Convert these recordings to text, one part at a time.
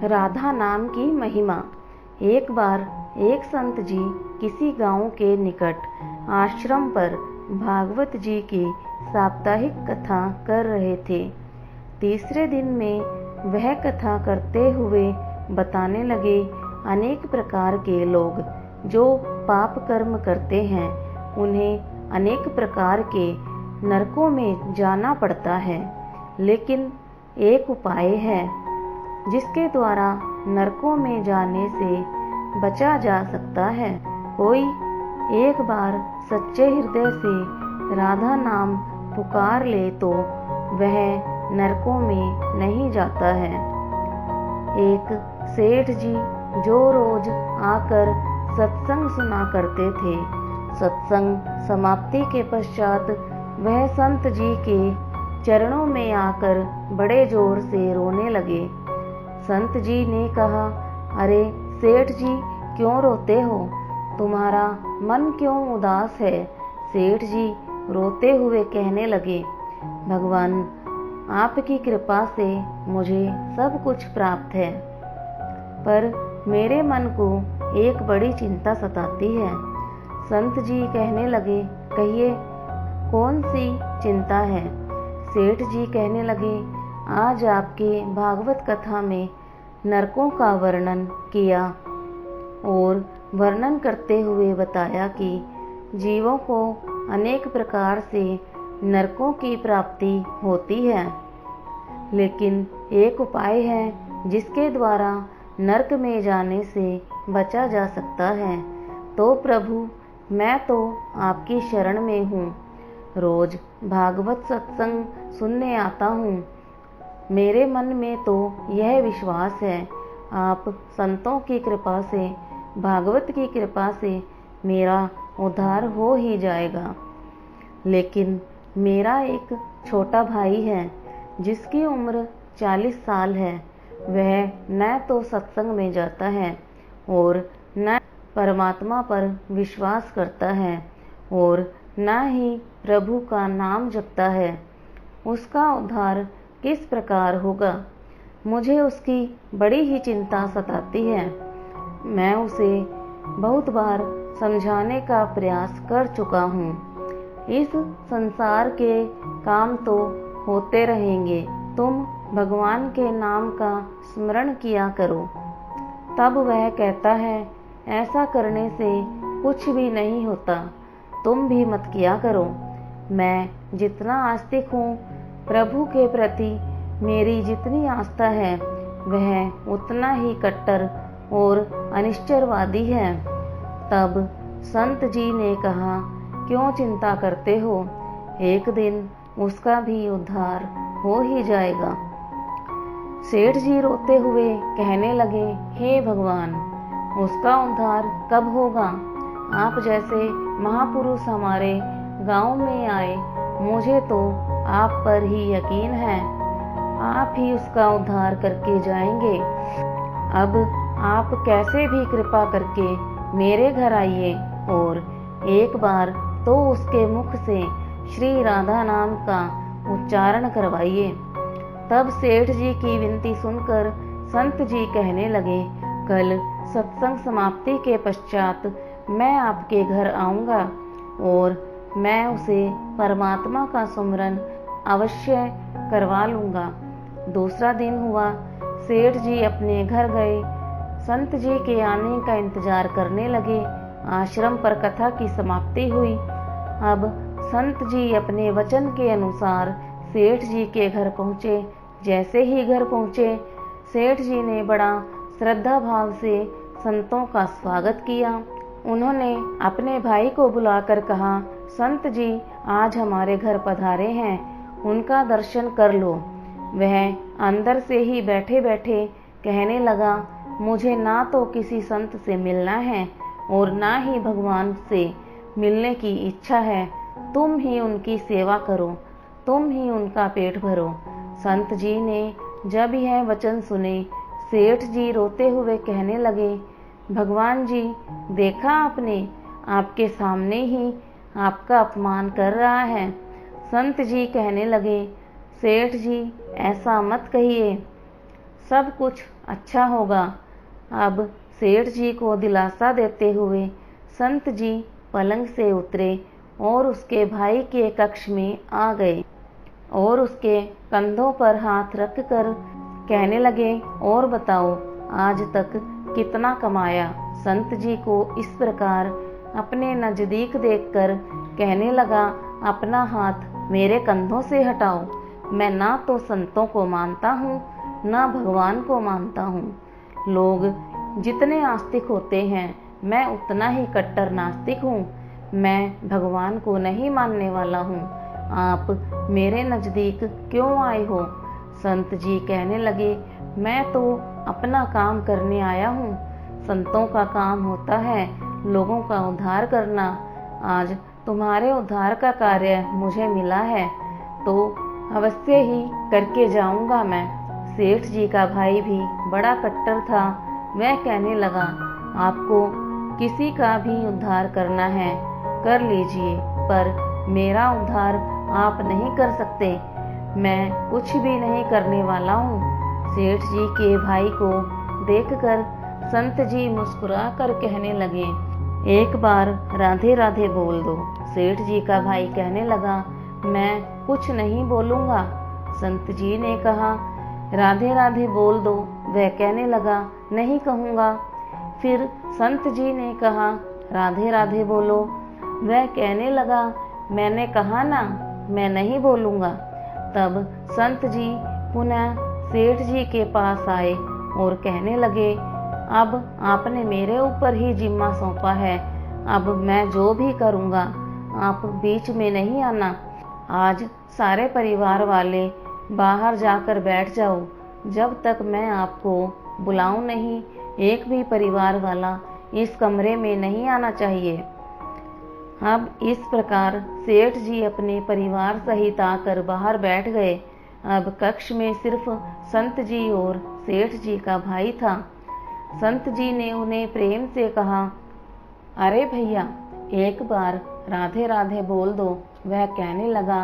राधा नाम की महिमा। एक बार एक संत जी किसी गांव के निकट आश्रम पर भागवत जी की साप्ताहिक कथा कर रहे थे। तीसरे दिन में वह कथा करते हुए बताने लगे, अनेक प्रकार के लोग जो पाप कर्म करते हैं उन्हें अनेक प्रकार के नरकों में जाना पड़ता है, लेकिन एक उपाय है जिसके द्वारा नरकों में जाने से बचा जा सकता है। कोई एक बार सच्चे हृदय से राधा नाम पुकार ले तो वह नरकों में नहीं जाता है। एक सेठ जी जो रोज आकर सत्संग सुना करते थे, सत्संग समाप्ति के पश्चात वह संत जी के चरणों में आकर बड़े जोर से रोने लगे। संत जी ने कहा, अरे सेठ जी, क्यों रोते हो? तुम्हारा मन क्यों उदास है? सेठ जी रोते हुए कहने लगे, भगवान, आपकी कृपा से मुझे सब कुछ प्राप्त है, पर मेरे मन को एक बड़ी चिंता सताती है। संत जी कहने लगे, कहिए कौन सी चिंता है? सेठ जी कहने लगे, आज आपके भागवत कथा में नरकों का वर्णन किया और वर्णन करते हुए बताया कि जीवों को अनेक प्रकार से नरकों की प्राप्ति होती है, लेकिन एक उपाय है जिसके द्वारा नरक में जाने से बचा जा सकता है। तो प्रभु, मैं तो आपकी शरण में हूँ, रोज भागवत सत्संग सुनने आता हूँ। मेरे मन में तो यह विश्वास है, आप संतों की कृपा से, भागवत की कृपा से मेरा उद्धार हो ही जाएगा। लेकिन मेरा एक छोटा भाई है जिसकी उम्र 40 साल है। वह न तो सत्संग में जाता है और न परमात्मा पर विश्वास करता है और न ही प्रभु का नाम जपता है। उसका उद्धार किस प्रकार होगा? मुझे उसकी बड़ी ही चिंता सताती है। मैं उसे बहुत बार समझाने का प्रयास कर चुका हूँ। इस संसार के काम तो होते रहेंगे, तुम भगवान के नाम का स्मरण किया करो। तब वह कहता है, ऐसा करने से कुछ भी नहीं होता, तुम भी मत किया करो। मैं जितना आस्तिक हूँ, प्रभु के प्रति मेरी जितनी आस्था है, वह उतना ही कट्टर और अनिश्चरवादी है। तब संत जी ने कहा, क्यों चिंता करते हो? एक दिन उसका भी उद्धार हो ही जाएगा। सेठ जी रोते हुए कहने लगे, हे भगवान, उसका उद्धार कब होगा? आप जैसे महापुरुष हमारे गांव में आए, मुझे तो आप पर ही यकीन है, आप ही उसका उद्धार करके जाएंगे। अब आप कैसे भी कृपा करके मेरे घर आइए और एक बार तो उसके मुख से श्री राधा नाम का उच्चारण करवाइए। तब सेठ जी की विनती सुनकर संत जी कहने लगे, कल सत्संग समाप्ति के पश्चात मैं आपके घर आऊंगा और मैं उसे परमात्मा का सुमरन अवश्य करवा लूंगा। दूसरा दिन हुआ, सेठ जी अपने घर गए, संत जी के आने का इंतजार करने लगे। आश्रम पर कथा की समाप्ति हुई। अब संत जी अपने वचन के अनुसार सेठ जी के घर पहुँचे। जैसे ही घर पहुँचे, सेठ जी ने बड़ा श्रद्धा भाव से संतों का स्वागत किया। उन्होंने अपने भाई को बुलाकर कहा, संत जी आज हमारे घर पधारे हैं, उनका दर्शन कर लो। वह अंदर से ही बैठे बैठे कहने लगा, मुझे ना तो किसी संत से मिलना है और ना ही भगवान से मिलने की इच्छा है। तुम ही उनकी सेवा करो, तुम ही उनका पेट भरो। संत जी ने जब यह वचन सुने, सेठ जी रोते हुए कहने लगे, भगवान जी, देखा आपने, आपके सामने ही आपका अपमान कर रहा है। संत जी कहने लगे, सेठ जी ऐसा मत कहिए। सब कुछ अच्छा होगा। अब सेठ जी को दिलासा देते हुए संत जी पलंग से उतरे और उसके भाई के कक्ष में आ गए और उसके कंधों पर हाथ रखकर कहने लगे, और बताओ आज तक कितना कमाया। संत जी को इस प्रकार अपने नजदीक देखकर कहने लगा, अपना हाथ मेरे कंधों से हटाओ। मैं ना तो संतों को मानता हूँ ना भगवान को मानता हूँ। लोग जितने आस्तिक होते हैं मैं उतना ही कट्टर नास्तिक हूँ। मैं भगवान को नहीं मानने वाला हूँ। आप मेरे नजदीक क्यों आए हो? संत जी कहने लगे, मैं तो अपना काम करने आया हूँ। संतों का काम होता है लोगों का उद्धार करना। आज तुम्हारे उद्धार का कार्य मुझे मिला है तो अवश्य ही करके जाऊंगा मैं। सेठ जी का भाई भी बड़ा कट्टर था। वह कहने लगा, आपको किसी का भी उद्धार करना है कर लीजिए, पर मेरा उद्धार आप नहीं कर सकते। मैं कुछ भी नहीं करने वाला हूँ। सेठ जी के भाई को देखकर संत जी मुस्कुरा कर कहने लगे, एक बार राधे राधे बोल दो। सेठ जी का भाई कहने लगा, मैं कुछ नहीं बोलूंगा। संत जी ने कहा, राधे राधे बोल दो। वह कहने लगा, नहीं कहूँगा। फिर संत जी ने कहा, राधे राधे बोलो। वह कहने लगा, मैंने कहा ना मैं नहीं बोलूँगा। तब संत जी पुनः सेठ जी के पास आए और कहने लगे, अब आपने मेरे ऊपर ही जिम्मा सौंपा है। अब मैं जो भी करूँगा आप बीच में नहीं आना। आज सारे परिवार वाले बाहर जाकर बैठ जाओ। जब तक मैं आपको बुलाऊं नहीं, एक भी परिवार वाला इस कमरे में नहीं आना चाहिए। अब इस प्रकार सेठ जी अपने परिवार सहित आकर बाहर बैठ गए। अब कक्ष में सिर्फ संत जी और सेठ जी का भाई था। संत जी ने उन्हें प्रेम से कहा, अरे भैया एक बार राधे राधे बोल दो। वह कहने लगा,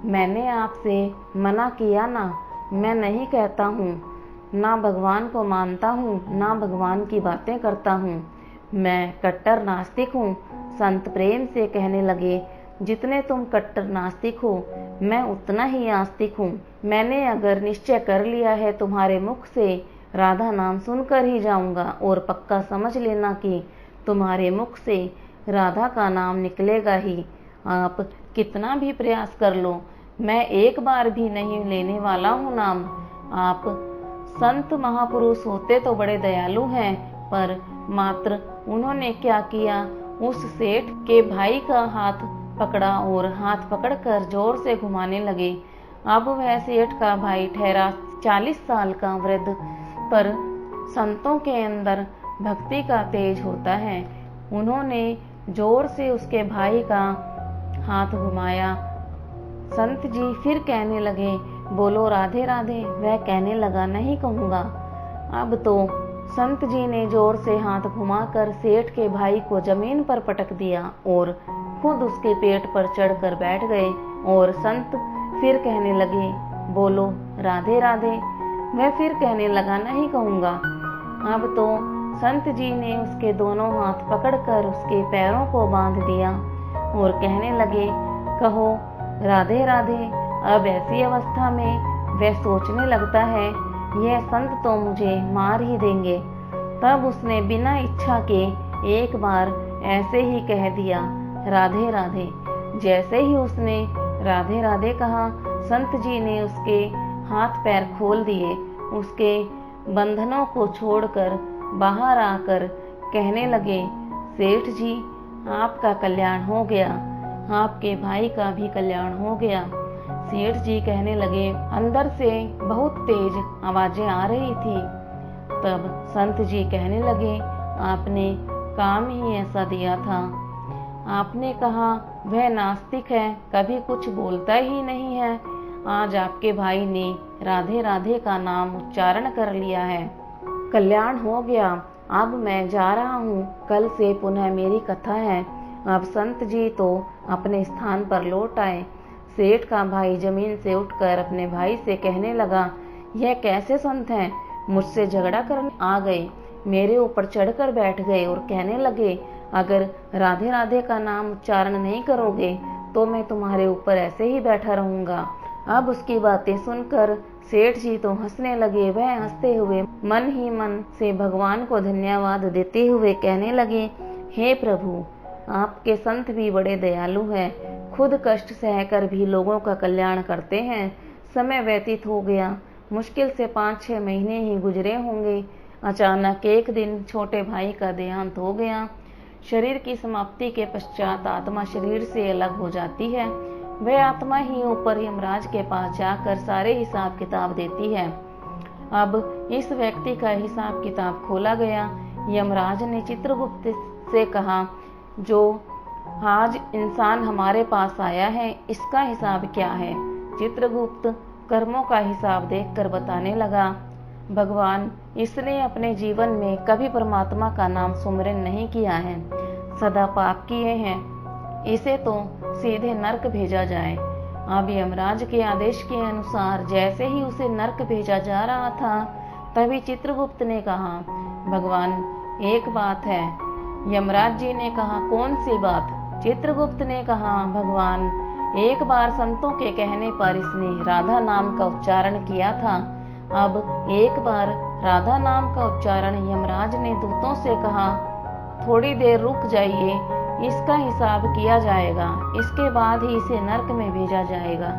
मैंने आपसे मना किया ना, मैं नहीं कहता हूँ। ना भगवान को मानता हूँ ना भगवान की बातें करता हूँ। मैं कट्टर नास्तिक हूँ। संत प्रेम से कहने लगे, जितने तुम कट्टर नास्तिक हो मैं उतना ही आस्तिक हूँ। मैंने अगर निश्चय कर लिया है तुम्हारे मुख से राधा नाम सुनकर ही जाऊंगा, और पक्का समझ लेना कि तुम्हारे मुख से राधा का नाम निकलेगा ही। आप कितना भी प्रयास कर लो, मैं एक बार भी नहीं लेने वाला हूँ नाम। आप संत महापुरुष होते तो बड़े दयालु हैं, पर मात्र उन्होंने क्या किया, उस सेठ के भाई का हाथ पकड़ा और हाथ पकड़कर जोर से घुमाने लगे। अब वह सेठ का भाई ठहरा 40 साल का वृद्ध, पर संतों के अंदर भक्ति का तेज होता है। उन्होंने जोर से उसके भाई का हाथ घुमाया। संत जी फिर कहने लगे, बोलो राधे राधे। वह कहने लगा, नहीं कहूँगा। अब तो संत जी ने जोर से हाथ घुमाकर सेठ के भाई को जमीन पर पटक दिया और खुद उसके पेट पर चढ़कर बैठ गए। और संत फिर कहने लगे, बोलो राधे राधे। वह फिर कहने लगा, नहीं कहूँगा। अब तो संत जी ने उसके दोनों हाथ पकड़कर उसके पैरों को बांध दिया और कहने लगे, कहो राधे राधे। अब ऐसी अवस्था में वह सोचने लगता है, यह संत तो मुझे मार ही देंगे। तब उसने बिना इच्छा के एक बार ऐसे ही कह दिया, राधे राधे। जैसे ही उसने राधे राधे कहा, संत जी ने उसके हाथ पैर खोल दिए। उसके बंधनों को छोड़कर बाहर आकर कहने लगे, सेठ जी आपका कल्याण हो गया, आपके भाई का भी कल्याण हो गया। सेठ जी कहने लगे, अंदर से बहुत तेज आवाजें आ रही थी। तब संत जी कहने लगे, आपने काम ही ऐसा दिया था। आपने कहा वह नास्तिक है, कभी कुछ बोलता ही नहीं है। आज आपके भाई ने राधे राधे का नाम उच्चारण कर लिया है, कल्याण हो गया। अब मैं जा रहा हूँ, कल से पुनः मेरी कथा है। अब संत जी तो अपने स्थान पर लौट आए। सेठ का भाई जमीन से उठकर अपने भाई से कहने लगा, यह कैसे संत हैं? मुझसे झगड़ा करने आ गए, मेरे ऊपर चढ़कर बैठ गए और कहने लगे, अगर राधे राधे का नाम उच्चारण नहीं करोगे तो मैं तुम्हारे ऊपर ऐसे ही बैठा रहूंगा। अब उसकी बातें सुनकर सेठ जी तो हंसने लगे। वह हंसते हुए मन ही मन से भगवान को धन्यवाद देते हुए कहने लगे, हे प्रभु, आपके संत भी बड़े दयालु हैं, खुद कष्ट सहकर भी लोगों का कल्याण करते हैं। समय व्यतीत हो गया, मुश्किल से 5-6 महीने ही गुजरे होंगे। अचानक एक दिन छोटे भाई का देहांत हो गया। शरीर की समाप्ति के पश्चात आत्मा शरीर से अलग हो जाती है। वह आत्मा ही ऊपर यमराज के पास जाकर सारे हिसाब किताब देती है। अब इस व्यक्ति का हिसाब किताब खोला गया। यमराज ने चित्रगुप्त से कहा, जो आज इंसान हमारे पास आया है, इसका हिसाब क्या है? चित्रगुप्त कर्मों का हिसाब देखकर बताने लगा, भगवान, इसने अपने जीवन में कभी परमात्मा का नाम सुमिरन नहीं किया है, सदा पाप किए हैं, इसे तो सीधे नरक भेजा जाए। अब यमराज के आदेश के अनुसार जैसे ही उसे नरक भेजा जा रहा था, तभी चित्रगुप्त ने कहा, भगवान, एक बात है। यमराज जी ने कहा, कौन सी बात? चित्रगुप्त ने कहा, भगवान, एक बार संतों के कहने पर इसने राधा नाम का उच्चारण किया था। अब एक बार राधा नाम का उच्चारण यमराज ने दूतों से कहा, थोड़ी देर रुक जाइए, इसका हिसाब किया जाएगा, इसके बाद ही इसे नरक में भेजा जाएगा।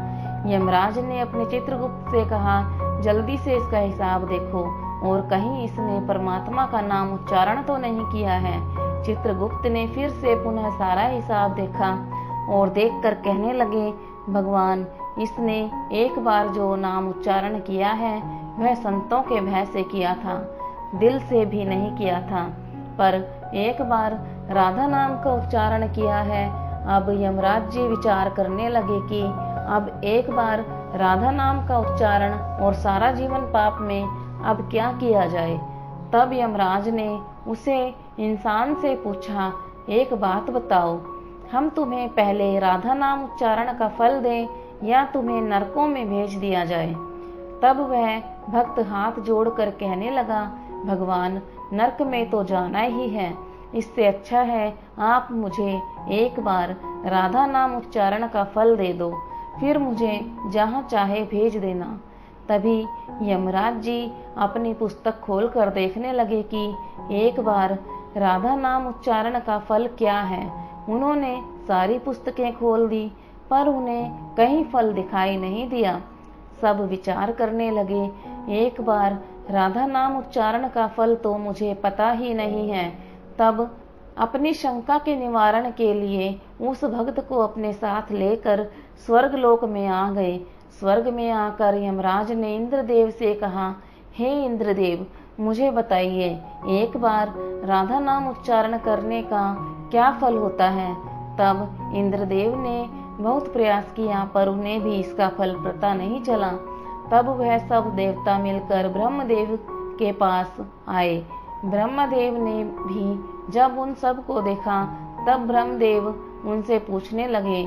यमराज ने अपने चित्रगुप्त से कहा, जल्दी से इसका हिसाब देखो और कहीं इसने परमात्मा का नाम उच्चारण तो नहीं किया है। चित्रगुप्त ने फिर से पुनः सारा हिसाब देखा और देखकर कहने लगे, भगवान, इसने एक बार जो नाम उच्चारण किया है वह संतों के भय से किया था, दिल से भी नहीं किया था, पर एक बार राधा नाम का उच्चारण किया है। अब यमराज जी विचार करने लगे कि अब एक बार राधा नाम का उच्चारण और सारा जीवन पाप में अब क्या किया जाए। तब यमराज ने उसे इंसान से पूछा, एक बात बताओ, हम तुम्हें पहले राधा नाम उच्चारण का फल दें या तुम्हें नरकों में भेज दिया जाए? तब वह भक्त हाथ जोड़कर कहने लगा, भगवान, नरक में तो जाना ही है, इससे अच्छा है आप मुझे एक बार राधा नाम उच्चारण का फल दे दो, फिर मुझे जहाँ चाहे भेज देना। तभी यमराज जी अपनी पुस्तक खोलकर देखने लगे कि एक बार राधा नाम उच्चारण का फल क्या है। उन्होंने सारी पुस्तकें खोल दी, पर उन्हें कहीं फल दिखाई नहीं दिया। सब विचार करने लगे, एक बार राधा नाम उच्चारण का फल तो मुझे पता ही नहीं है। तब अपनी शंका के निवारण के लिए उस भक्त को अपने साथ लेकर स्वर्ग लोक में आ गए। स्वर्ग में आकर यमराज ने इंद्रदेव से कहा, हे इंद्रदेव, मुझे बताइए, एक बार राधा नाम उच्चारण करने का क्या फल होता है? तब इंद्रदेव ने बहुत प्रयास किया, पर उन्हें भी इसका फल पता नहीं चला। तब वह सब देवता मिलकर ब्रह्मदेव के पास आए। ब्रह्मदेव ने भी जब उन सब को देखा, तब ब्रह्मदेव उनसे पूछने लगे,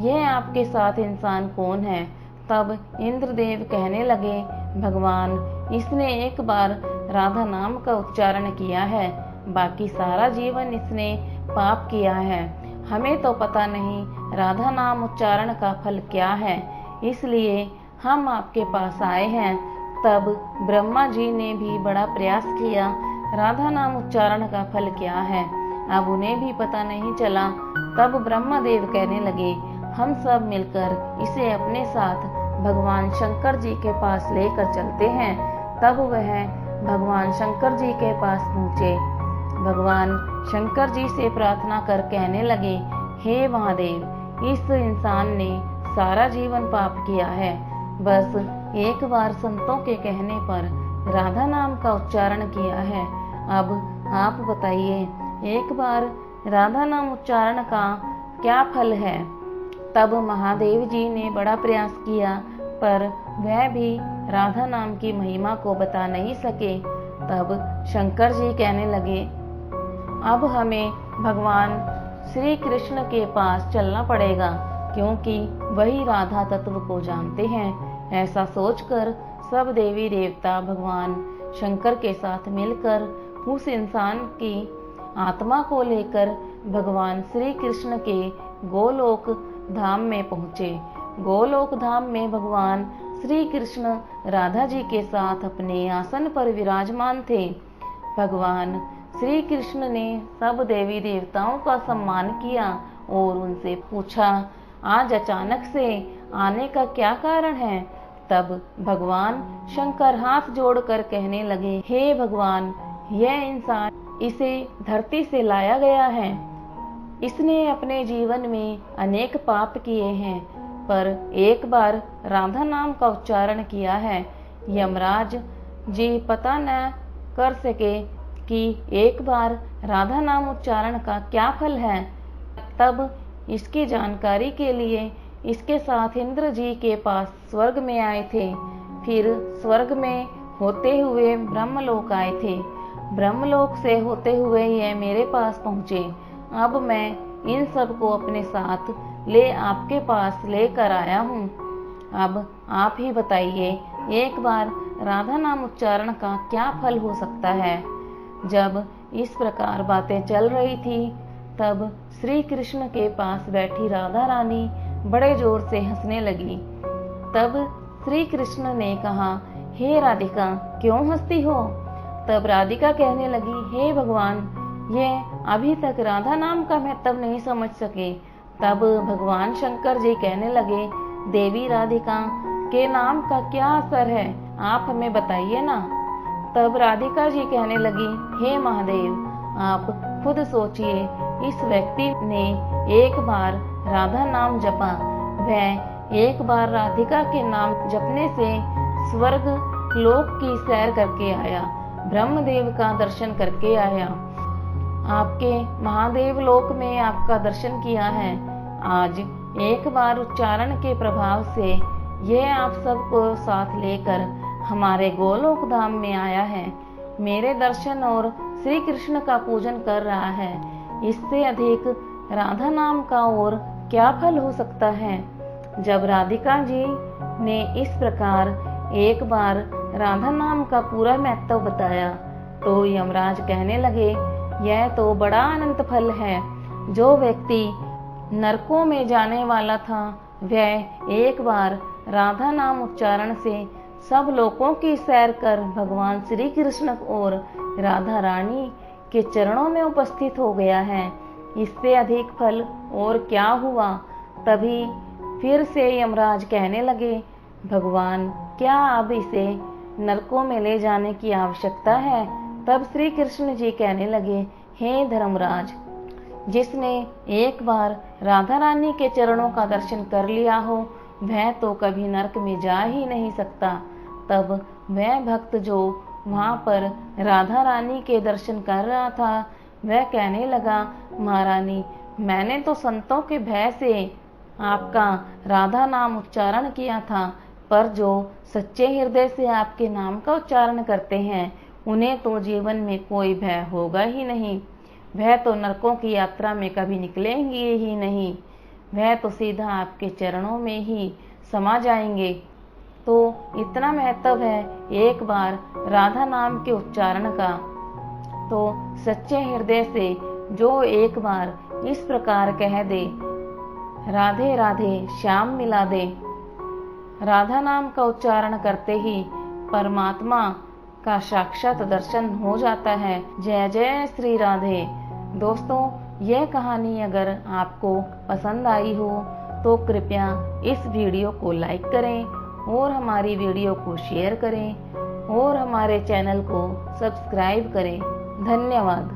यह आपके साथ इंसान कौन है? तब इंद्रदेव कहने लगे, भगवान, इसने एक बार राधा नाम का उच्चारण किया है, बाकी सारा जीवन इसने पाप किया है। हमें तो पता नहीं राधा नाम उच्चारण का फल क्या है, इसलिए हम आपके पास आए हैं। तब ब्रह्मा जी ने भी बड़ा प्रयास किया, राधा नाम उच्चारण का फल क्या है, अब उन्हें भी पता नहीं चला। तब ब्रह्मदेव कहने लगे, हम सब मिलकर इसे अपने साथ भगवान शंकर जी के पास लेकर चलते हैं। तब वह भगवान शंकर जी के पास पहुँचे। भगवान शंकर जी से प्रार्थना कर कहने लगे, हे महादेव, इस इंसान ने सारा जीवन पाप किया है, बस एक बार संतों के कहने पर राधा नाम का उच्चारण किया है। अब आप बताइए, एक बार राधा नाम उच्चारण का क्या फल है? तब महादेव जी ने बड़ा प्रयास किया, पर वह भी राधा नाम की महिमा को बता नहीं सके। तब शंकर जी कहने लगे, अब हमें भगवान श्री कृष्ण के पास चलना पड़ेगा, क्योंकि वही राधा तत्व को जानते हैं। ऐसा सोचकर सब देवी देवता भगवान शंकर के साथ मिलकर उस इंसान की आत्मा को लेकर भगवान श्री कृष्ण के गोलोक धाम में पहुँचे। गोलोक धाम में भगवान श्री कृष्ण राधा जी के साथ अपने आसन पर विराजमान थे। भगवान श्री कृष्ण ने सब देवी देवताओं का सम्मान किया और उनसे पूछा, आज अचानक से आने का क्या कारण है। तब भगवान शंकर हाथ जोड़कर कहने लगे, हे भगवान, यह इंसान इसे धरती से लाया गया है। इसने अपने जीवन में अनेक पाप किए हैं, पर एक बार राधा नाम का उच्चारण किया है। यमराज जी पता न कर सके कि एक बार राधा नाम उच्चारण का क्या फल है। तब इसकी जानकारी के लिए इसके साथ इंद्र जी के पास स्वर्ग में आए थे। फिर स्वर्ग में होते हुए ब्रह्मलोक आए थे। ब्रह्मलोक से होते हुए ये मेरे पास पहुँचे। अब मैं इन सब को अपने साथ ले आपके पास लेकर आया हूँ। अब आप ही बताइए, एक बार राधा नाम उच्चारण का क्या फल हो सकता है। जब इस प्रकार बातें चल रही थी, तब श्री कृष्ण के पास बैठी राधा रानी बड़े जोर से हंसने लगी। तब श्री कृष्ण ने कहा, हे राधिका, क्यों हंसती हो। तब राधिका कहने लगी, हे भगवान, ये अभी तक राधा नाम का महत्व नहीं समझ सके। तब भगवान शंकर जी कहने लगे, देवी राधिका के नाम का क्या असर है, आप हमें बताइए ना। तब राधिका जी कहने लगी, हे महादेव, आप खुद सोचिए, इस व्यक्ति ने एक बार राधा नाम जपा, वह एक बार राधिका के नाम जपने से स्वर्ग लोक की सैर करके आया, ब्रह्मदेव का दर्शन करके आया, आपके महादेव लोक में आपका दर्शन किया है। आज एक बार उच्चारण के प्रभाव से यह आप सबको साथ लेकर हमारे गोलोक धाम में आया है, मेरे दर्शन और श्री कृष्ण का पूजन कर रहा है। इससे अधिक राधा नाम का और क्या फल हो सकता है। जब राधिका जी ने इस प्रकार एक बार राधा नाम का पूरा महत्व बताया, तो यमराज कहने लगे, यह तो बड़ा अनंत फल है। जो व्यक्ति नरकों में जाने वाला था, वह एक बार राधा नाम उच्चारण से सब लोगों की सैर कर भगवान श्री कृष्ण और राधा रानी के चरणों में उपस्थित हो गया है। इससे अधिक फल और क्या हुआ। तभी फिर से यमराज कहने लगे, भगवान, क्या अब इसे नरकों में ले जाने की आवश्यकता है। तब श्री कृष्ण जी कहने लगे, हे धर्मराज, जिसने एक बार राधा रानी के चरणों का दर्शन कर लिया हो, वह तो कभी नरक में जा ही नहीं सकता। तब वह भक्त जो वहां पर राधा रानी के दर्शन कर रहा था, वह कहने लगा, महारानी, मैंने तो संतों के भय से आपका राधा नाम उच्चारण किया था, पर जो सच्चे हृदय से आपके नाम का उच्चारण करते हैं, उन्हें तो जीवन में कोई भय होगा ही नहीं। वह तो नरकों की यात्रा में कभी निकलेंगे ही नहीं, वह तो सीधा आपके चरणों में ही समा जाएंगे। तो इतना महत्व है एक बार राधा नाम के उच्चारण का। तो सच्चे हृदय से जो एक बार इस प्रकार कह दे, राधे राधे श्याम मिला दे, राधा नाम का उच्चारण करते ही परमात्मा का साक्षात दर्शन हो जाता है। जय जय श्री राधे। दोस्तों, यह कहानी अगर आपको पसंद आई हो तो कृपया इस वीडियो को लाइक करें और हमारी वीडियो को शेयर करें और हमारे चैनल को सब्सक्राइब करें। धन्यवाद।